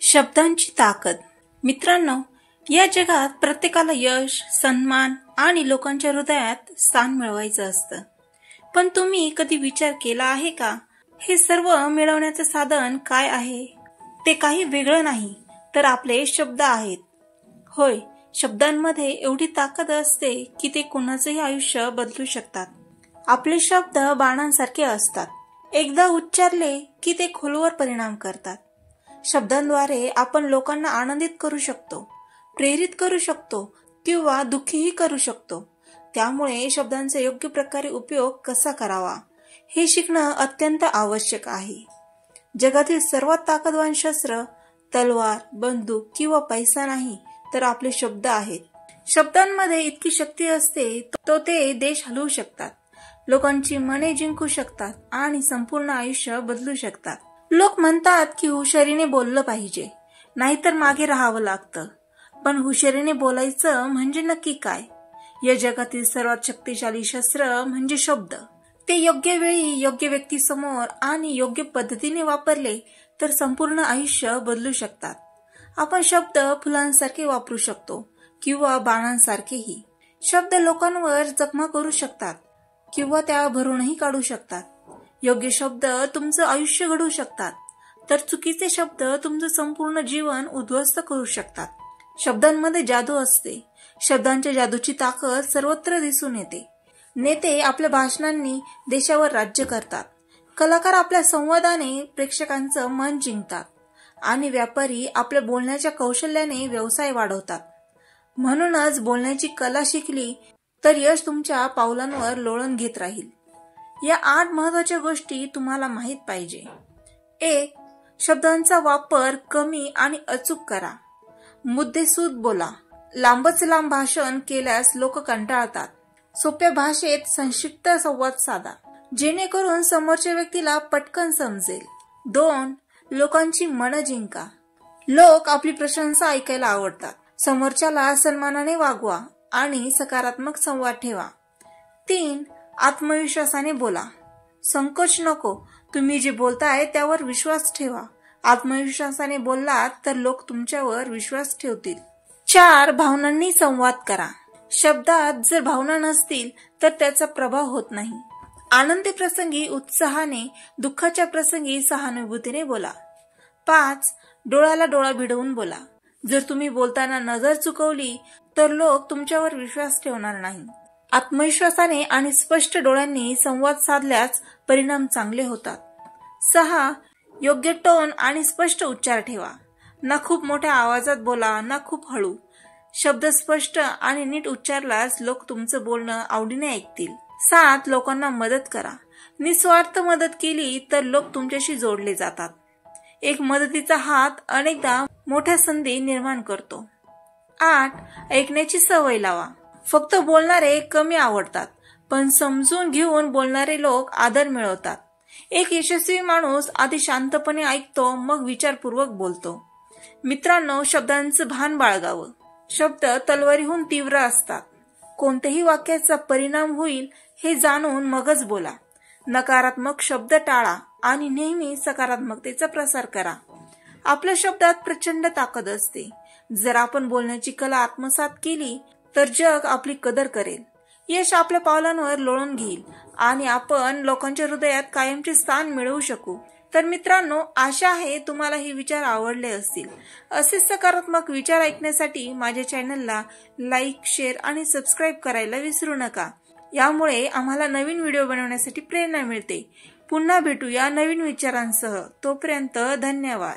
शब्दांची ताकद. मित्रांनो, या जगात प्रत्येकाला यश, सन्मान आणि लोकांच्या हृदयात स्थान मिळवायचं असतं. पण तुम्ही कधी विचार केला आहे का, हे सर्व मिळवण्याचं साधन काय आहे? ते काही वेगळं नाही तर आपले शब्द आहेत. होय, शब्दांमध्ये एवढी ताकद असते की ते कोणाचंही आयुष्य बदलू शकतात. आपले शब्द बाणांसारखे असतात. एकदा उच्चारले की ते खोलवर परिणाम करतात. शब्दांद्वारे आपण लोकांना आनंदित करू शकतो, प्रेरित करू शकतो किंवा दुःखीही करू शकतो. त्यामुळे शब्दांचा योग्य प्रकारे उपयोग कसा करावा हे शिकणं अत्यंत आवश्यक आहे. जगातील सर्वात ताकदवान शस्त्र तलवार, बंदूक किंवा पैसा नाही तर आपले शब्द आहेत. शब्दांमध्ये इतकी शक्ती असते तो ते देश हलवू शकतात, लोकांची मने जिंकू शकतात आणि संपूर्ण आयुष्य बदलू शकतात. लोक म्हणतात की हुशारीने बोललं पाहिजे, नाहीतर मागे राहावं लागतं. पण हुशारीने बोलायचं म्हणजे नक्की काय? या जगातील सर्वात शक्तिशाली शस्त्र म्हणजे शब्द. ते योग्य वेळी, योग्य व्यक्तीसमोर आणि योग्य पद्धतीने वापरले तर संपूर्ण आयुष्य बदलू शकतात. आपण शब्द फुलांसारखे वापरू शकतो किंवा बाणांसारखेही. शब्द लोकांवर जखमा करू शकतात किंवा त्या भरूनही काढू शकतात. योग्य शब्द तुमचं आयुष्य घडवू शकतात, तर चुकीचे शब्द तुमचं संपूर्ण जीवन उद्ध्वस्त करू शकतात. शब्दांमध्ये जादू असते. शब्दांच्या जादूची ताकद सर्वत्र दिसून येते. नेते आपल्या भाषणांनी देशावर राज्य करतात. कलाकार आपल्या संवादाने प्रेक्षकांचं मन जिंकतात आणि व्यापारी आपल्या बोलण्याच्या कौशल्याने व्यवसाय वाढवतात. म्हणूनच बोलण्याची कला शिकली तर यश तुमच्या पावलांवर लोळण घेत राहील. या 8 महत्वाच्या गोष्टी तुम्हाला माहित पाहिजे. 1. शब्दांचा वापर कमी आणि अचूक करा. मुद्देसूद बोला. लांबच लांब भाषण केल्यास लोक कंटाळतात. सोप्या भाषेत संक्षिप्त संवाद साधा, जेणेकरून समोरच्या व्यक्तीला पटकन समजेल. 2. लोकांची मनं जिंका. लोक आपली प्रशंसा ऐकायला आवडतात. समोरच्याला सन्मानाने वागवा आणि सकारात्मक संवाद ठेवा. 3. आत्मविश्वासाने बोला. संकोच नको. तुम्ही जे बोलताय त्यावर विश्वास ठेवा. आत्मविश्वासाने बोललात तर लोक तुमच्यावर विश्वास ठेवतील. 4. भावनांनी संवाद करा. शब्दात जर भावना नसतील तर त्याचा प्रभाव होत नाही. आनंदी प्रसंगी उत्साहाने, दुःखाच्या प्रसंगी सहानुभूतीने बोला. 5. डोळ्याला डोळा भिडवून बोला. जर तुम्ही बोलताना नजर चुकवली तर लोक तुमच्यावर विश्वास ठेवणार नाही. आत्मविश्वासाने आणि स्पष्ट डोळ्यांनी संवाद साधल्यास परिणाम चांगले होतात. 6. योग्य टोन आणि स्पष्ट उच्चार ठेवा. ना खूप मोठ्या आवाजात बोला, ना खूप हळू. शब्द स्पष्ट आणि नीट उच्चारल्यास लोक तुमचं बोलणं आवडीने ऐकतील. 7. लोकांना मदत करा. निस्वार्थ मदत केली तर लोक तुमच्याशी जोडले जातात. एक मदतीचा हात अनेकदा मोठ्या संधी निर्माण करतो. 8. ऐकण्याची सवय लावा. फक्त बोलणारे कमी आवडतात, पण समजून घेऊन बोलणारे लोक आदर मिळवतात. एक यशस्वी माणूस आधी शांतपणे ऐकतो, मग विचारपूर्वक बोलतो. मित्रांनो, शब्दांचं भान बाळगावं. शब्द तलवारीहून तीव्र असतात. कोणत्याही वाक्याचा परिणाम होईल हे जाणून मगच बोला. नकारात्मक शब्द टाळा आणि नेहमी सकारात्मकतेचा प्रसार करा. आपल्या शब्दात प्रचंड ताकद असते. जर आपण बोलण्याची कला आत्मसात केली तर जग आपली कदर करेल. यश आपल्या पावलांवर लोळून घेईल आणि आपण लोकांच्या हृदयात कायमचे स्थान मिळवू शकू. तर मित्रांनो, आशा आहे तुम्हाला हे विचार आवडले असतील. असेच सकारात्मक विचार ऐकण्यासाठी माझ्या चॅनलला लाईक, शेअर आणि सबस्क्राईब करायला विसरू नका. यामुळे आम्हाला नवीन व्हिडिओ बनवण्यासाठी प्रेरणा मिळते. पुन्हा भेटूया नवीन विचारांसह. तोपर्यंत धन्यवाद.